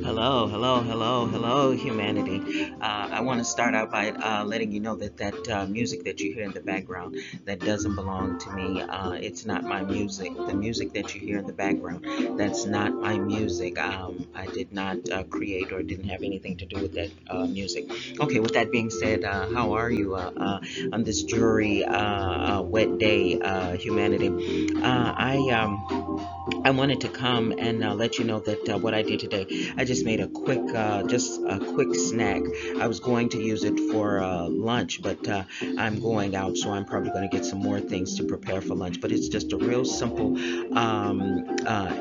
Hello, humanity. I want to start out by letting you know that music that you hear in the background that doesn't belong to me. It's not my music. The music that you hear in the background, that's not my music. I did not create or didn't have anything to do with that music. Okay, with that being said, how are you on this dreary, wet day, humanity? I wanted to come and let you know that what I did today, I just made just a quick snack. I was going to use it for lunch, but I'm going out, so I'm probably going to get some more things to prepare for lunch. But it's just a real simple,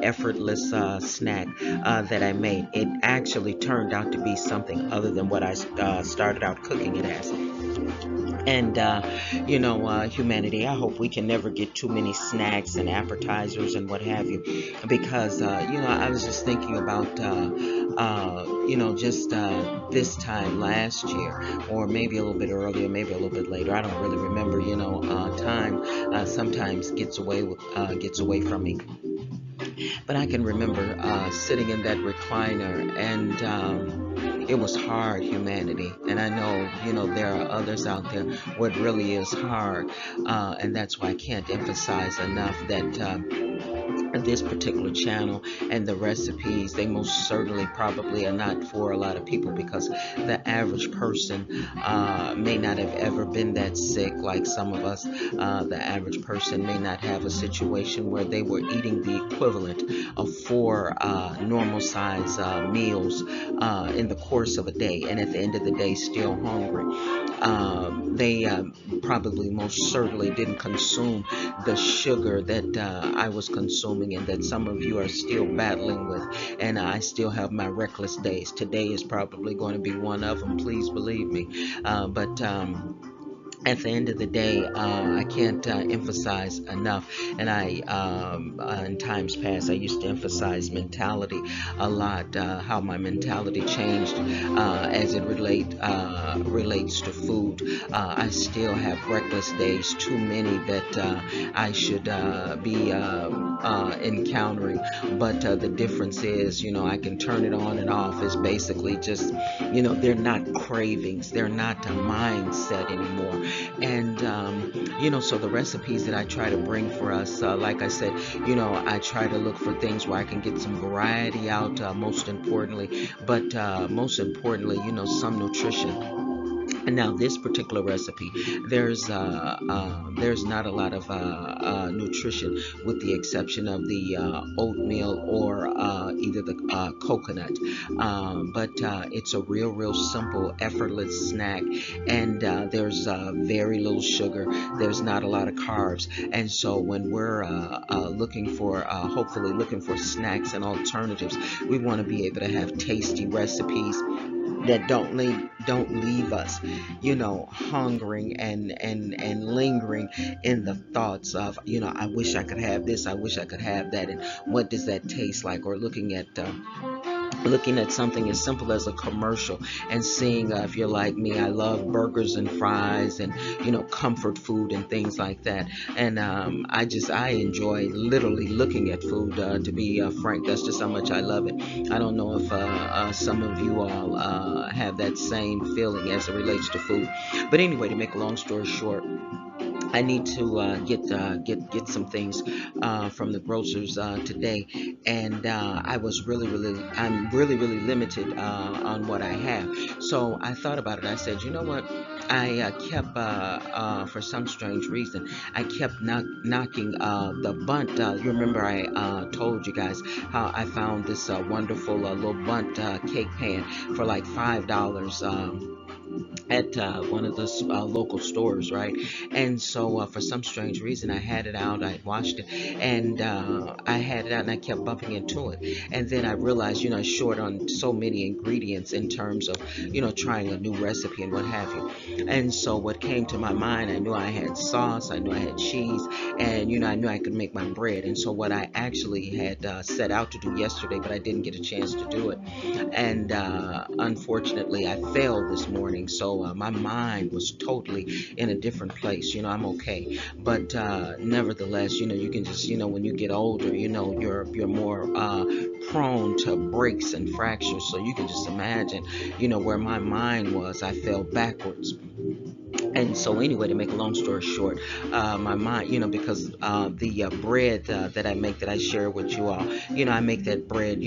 effortless snack that I made. It actually turned out to be something other than what I started out cooking it as. And, humanity, I hope we can never get too many snacks and appetizers and what have you. Because, I was just thinking about, just this time last year, or maybe a little bit earlier, maybe a little bit later. I don't really remember, time sometimes gets away from me. But I can remember sitting in that recliner, and it was hard, humanity. And I know, there are others out there where it really is hard. And that's why I can't emphasize enough that this particular channel and the recipes, they most certainly probably are not for a lot of people, because the average person may not have ever been that sick like some of us. The average person may not have a situation where they were eating the equivalent of four normal size meals in the course of a day, and at the end of the day still hungry. They probably most certainly didn't consume the sugar that I was consuming, and that some of you are still battling with. And I still have my reckless days. Today is probably going to be one of them, please believe me. But at the end of the day, I can't emphasize enough. And in times past, I used to emphasize mentality a lot, how my mentality changed as it relates to food. I still have reckless days, too many that I should be encountering. But the difference is, I can turn it on and off. It's basically just, they're not cravings, they're not a mindset anymore. And so the recipes that I try to bring for us, like I said, I try to look for things where I can get some variety out, most importantly, but most importantly, some nutrition. And now this particular recipe, there's not a lot of nutrition, with the exception of the oatmeal or either the coconut. But it's a real simple, effortless snack, and there's very little sugar. There's not a lot of carbs, and so when we're hopefully looking for snacks and alternatives, we want to be able to have tasty recipes that don't leave us, hungering and lingering in the thoughts of, I wish I could have this, I wish I could have that, and what does that taste like? Or looking at something as simple as a commercial and seeing, if you're like me, I love burgers and fries and comfort food and things like that. And I enjoy literally looking at food, to be frank. That's just how much I love it. I don't know if some of you all have that same feeling as it relates to food. But anyway, to make a long story short, I need to get some things from the grocers today, and I'm really limited on what I have. So I thought about it. I said, you know what? I kept, for some strange reason, I kept knocking the Bundt. You remember I told you guys how I found this wonderful little Bundt cake pan for like $5. At one of the local stores, right? And so for some strange reason, I had it out, I watched it, and I had it out, and I kept bumping into it. And then I realized, it's short on so many ingredients in terms of, trying a new recipe and what have you. And so what came to my mind, I knew I had sauce, I knew I had cheese, and, I knew I could make my bread. And so what I actually had set out to do yesterday, but I didn't get a chance to do it. And unfortunately, I failed this morning. morning. So my mind was totally in a different place. I'm okay. But nevertheless, you can just, when you get older, you're more prone to breaks and fractures. So you can just imagine, where my mind was. I fell backwards. And so anyway, to make a long story short, my mind, because the bread that I make, that I share with you all, I make that bread,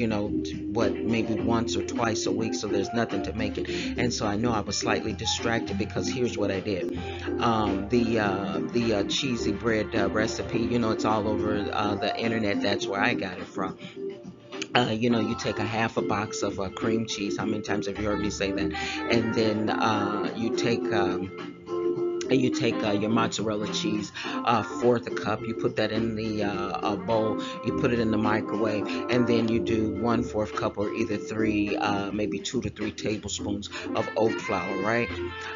what, maybe once or twice a week, so there's nothing to make it. And so I know I was slightly distracted, because here's what I did. The cheesy bread recipe, it's all over the internet. That's where I got it from. You take a half a box of cream cheese. How many times have you heard me say that? And then you take your mozzarella cheese, fourth a cup. You put that in the bowl. You put it in the microwave, and then you do 1/4 cup, or either three, maybe 2 to 3 tablespoons of oat flour, right?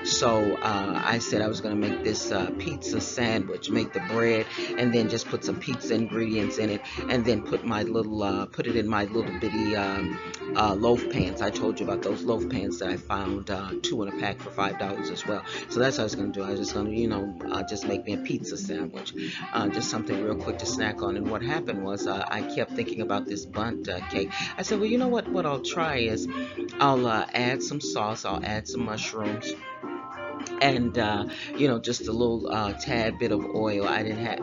So I said I was going to make this pizza sandwich. Make the bread, and then just put some pizza ingredients in it, and then put it in my little bitty loaf pans. I told you about those loaf pans that I found, 2 in a pack for $5 as well. So that's what I was going to do. I was just going to, just make me a pizza sandwich, just something real quick to snack on. And what happened was, I kept thinking about this Bundt cake. I said, well, you know what? What I'll try is I'll add some sauce. I'll add some mushrooms, and just a little tad bit of oil. I didn't have,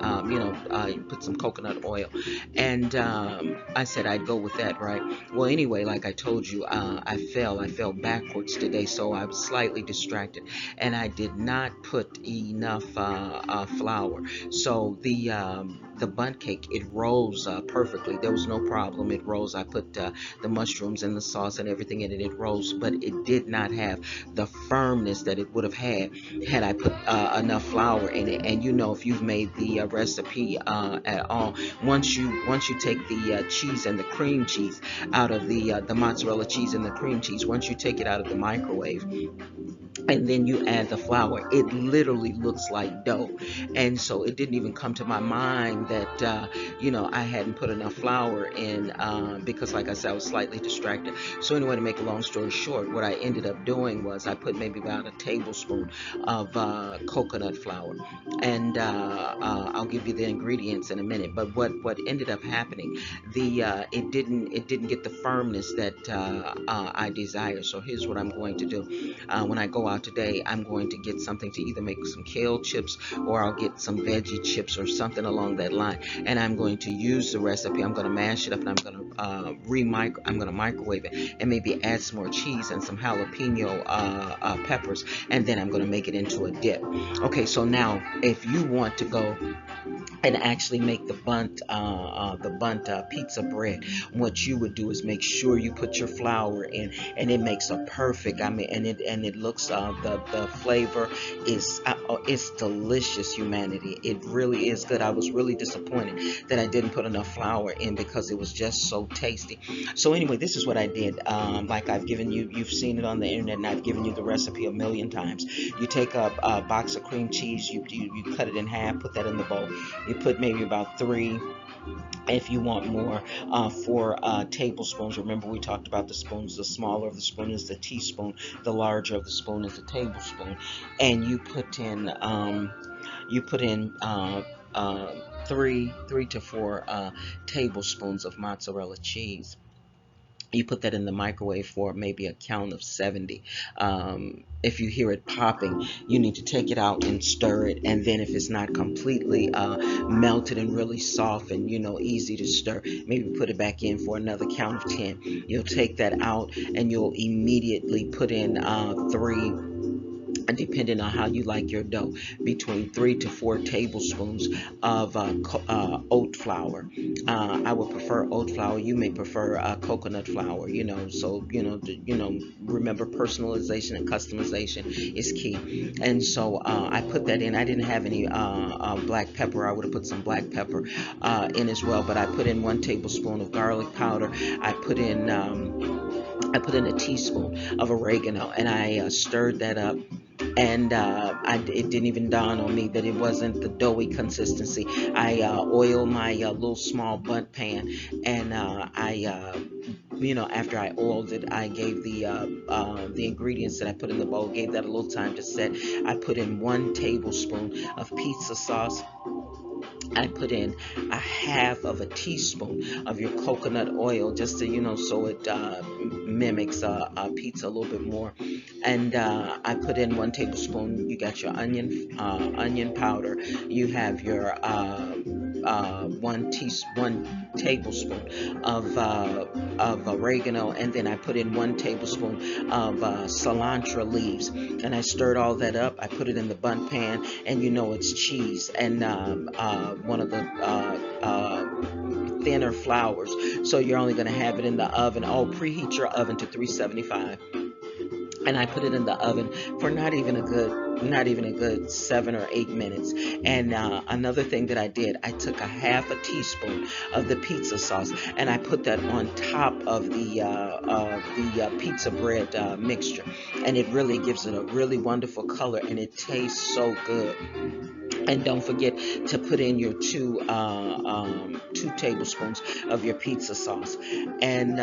put some coconut oil, and I said I'd go with that, right? Well, anyway, like I told you, I fell backwards today, so I was slightly distracted, and I did not put enough flour. So the Bundt cake, it rose perfectly. There was no problem. It rose. I put the mushrooms and the sauce and everything in it. It rose, but it did not have the firmness that it would have had I put enough flour in it. And if you've made the recipe at all, once you take the cheese and the cream cheese out of the mozzarella cheese and the cream cheese, once you take it out of the microwave, and then you add the flour, it literally looks like dough. And so it didn't even come to my mind that I hadn't put enough flour in, because, like I said, I was slightly distracted. So anyway, to make a long story short, what I ended up doing was I put maybe about a tablespoon of coconut flour, and I'll give you the ingredients in a minute. But what ended up happening, it didn't get the firmness that I desire. So here's what I'm going to do. When I go out today, I'm going to get something to either make some kale chips, or I'll get some veggie chips or something along that line. And I'm going to use the recipe. I'm going to mash it up, and I'm going to I'm going to microwave it, and maybe add some more cheese and some jalapeno peppers, and then I'm going to make it into a dip. Okay, so now if you want to go and actually make the Bundt pizza bread, what you would do is make sure you put your flour in, and it makes a perfect. I mean, and it looks, the flavor is, it's delicious, humanity. It really is good. I was really disappointed that I didn't put enough flour in, because it was just so tasty. So anyway, this is what I did. Like I've given you, you've seen it on the internet, and I've given you the recipe a million times. You take a box of cream cheese, you cut it in half, put that in the bowl. You put maybe about 3, if you want more, 4 tablespoons. Remember, we talked about the spoons. The smaller of the spoon is the teaspoon. The larger of the spoon is the tablespoon. And you put in 3 to 4 tablespoons of mozzarella cheese. You put that in the microwave for maybe a count of 70. If you hear it popping, you need to take it out and stir it. And then if it's not completely melted and really soft and, easy to stir, maybe put it back in for another count of 10. You'll take that out, and you'll immediately put in 3, depending on how you like your dough, between 3 to 4 tablespoons of oat flour. I would prefer oat flour. You may prefer coconut flour. So remember, personalization and customization is key. And so I put that in. I didn't have any black pepper. I would have put some black pepper in as well, but I put in 1 tablespoon of garlic powder. I put in a teaspoon of oregano, and I stirred that up. And it didn't even dawn on me that it wasn't the doughy consistency. I oiled my little small Bundt pan, and I after I oiled it, I gave the ingredients that I put in the bowl, gave that a little time to set. I put in 1 tablespoon of pizza sauce. I put in a half of a teaspoon of your coconut oil, just to, so it mimics pizza a little bit more. And I put in 1 tablespoon. You got your onion powder. You have your 1 tablespoon of oregano, and then I put in 1 tablespoon of cilantro leaves, and I stirred all that up. I put it in the Bundt pan, and it's cheese and one of the thinner flours. So you're only going to have it in the oven. Oh, preheat your oven to 375, and I put it in the oven for not even a good 7 or 8 minutes. And another thing that I did, I took a half a teaspoon of the pizza sauce, and I put that on top of the pizza bread mixture, and it really gives it a really wonderful color, and it tastes so good. And don't forget to put in your 2 tablespoons of your pizza sauce, and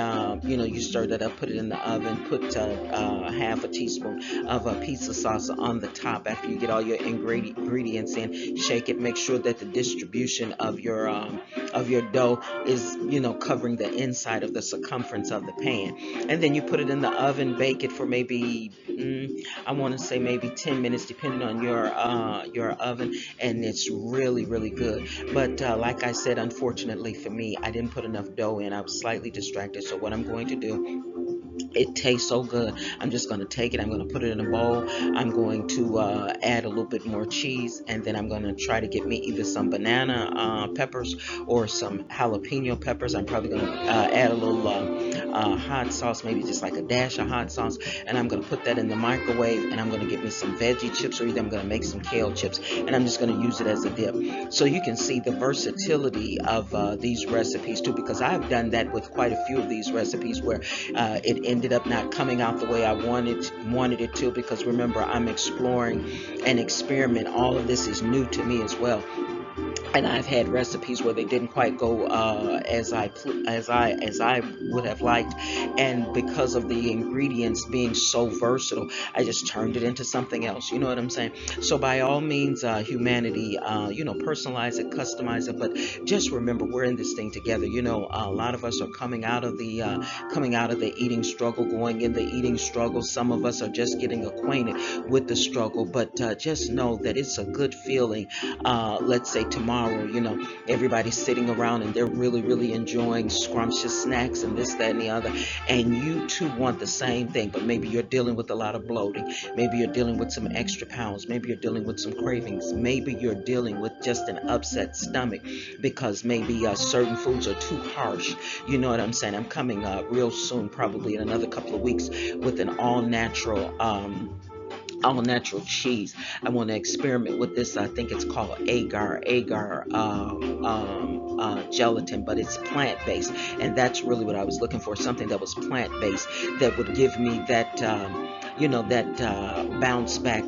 you stir that up, put it in the oven, put half a teaspoon of pizza sauce on the top. After you get all your ingredients in, shake it, make sure that the distribution of your dough is covering the inside of the circumference of the pan, and then you put it in the oven, bake it for maybe I want to say maybe 10 minutes, depending on your oven, and it's really, really good. But like I said, unfortunately for me, I didn't put enough dough in. I was slightly distracted. So what I'm going to do, it tastes so good, I'm just going to take it, I'm going to put it in a bowl. I'm going to add a little bit more cheese, and then I'm going to try to get me either some banana peppers or some jalapeno peppers. I'm probably going to add a little hot sauce, maybe just like a dash of hot sauce, and I'm going to put that in the microwave, and I'm going to get me some veggie chips, or either I'm going to make some kale chips, and I'm just going to use it as a dip. So you can see the versatility of these recipes too, because I've done that with quite a few of these recipes where it ended up not coming out the way I wanted it to, because remember, I'm exploring and experiment. All of this is new to me as well. And I've had recipes where they didn't quite go as I would have liked, and because of the ingredients being so versatile, I just turned it into something else. You know what I'm saying? So by all means, humanity, personalize it, customize it, but just remember, we're in this thing together. A lot of us are coming out of the eating struggle, going in the eating struggle. Some of us are just getting acquainted with the struggle, but just know that it's a good feeling. Let's say tomorrow, everybody's sitting around and they're really, really enjoying scrumptious snacks and this, that, and the other, and you too want the same thing, but maybe you're dealing with a lot of bloating, maybe you're dealing with some extra pounds, maybe you're dealing with some cravings, maybe you're dealing with just an upset stomach because maybe certain foods are too harsh. You know what I'm saying? I'm coming real soon, probably in another couple of weeks, with an all natural cheese. I want to experiment with this. I think it's called agar gelatin, but it's plant based, and that's really what I was looking for. Something that was plant based that would give me that bounce back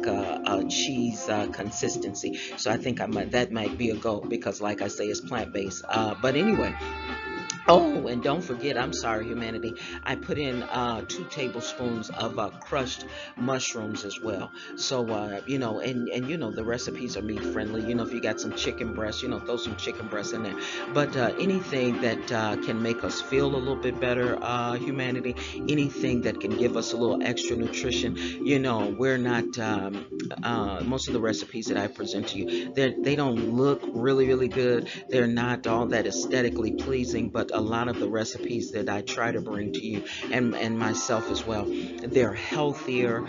cheese consistency. So I think that might be a go, because, like I say, it's plant based. But anyway. Oh, and don't forget, I'm sorry, humanity, I put in 2 tablespoons of crushed mushrooms as well. So, the recipes are meat friendly. If you got some chicken breast, throw some chicken breast in there. But anything that can make us feel a little bit better, humanity, anything that can give us a little extra nutrition, we're not, most of the recipes that I present to you, they don't look really, really good. They're not all that aesthetically pleasing, but a lot of the recipes that I try to bring to you, and myself as well, they're healthier.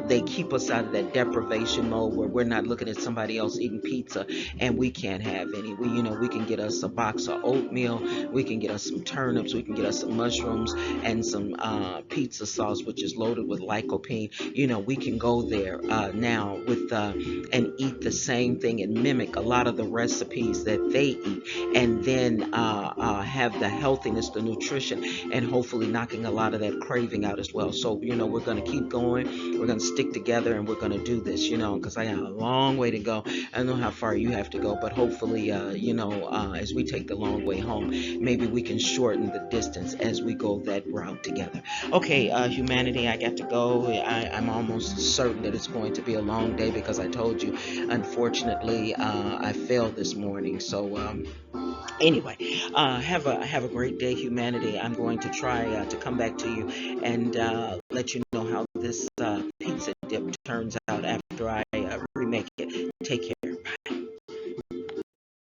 They keep us out of that deprivation mode where we're not looking at somebody else eating pizza and we can't have any. We can get us a box of oatmeal, we can get us some turnips, we can get us some mushrooms and some pizza sauce, which is loaded with lycopene. We can go there now with and eat the same thing and mimic a lot of the recipes that they eat, and then have the healthiness, the nutrition, and hopefully knocking a lot of that craving out as well. So, we're going to keep going. We're going to stick together and we're going to do this, because I got a long way to go. I don't know how far you have to go, but hopefully, as we take the long way home, maybe we can shorten the distance as we go that route together. Okay, humanity, I got to go. I'm almost certain that it's going to be a long day because I told you, unfortunately, I failed this morning. So, anyway, have a great day, humanity. I'm going to try to come back to you and let you know how this pizza dip turns out after I remake it. Take care.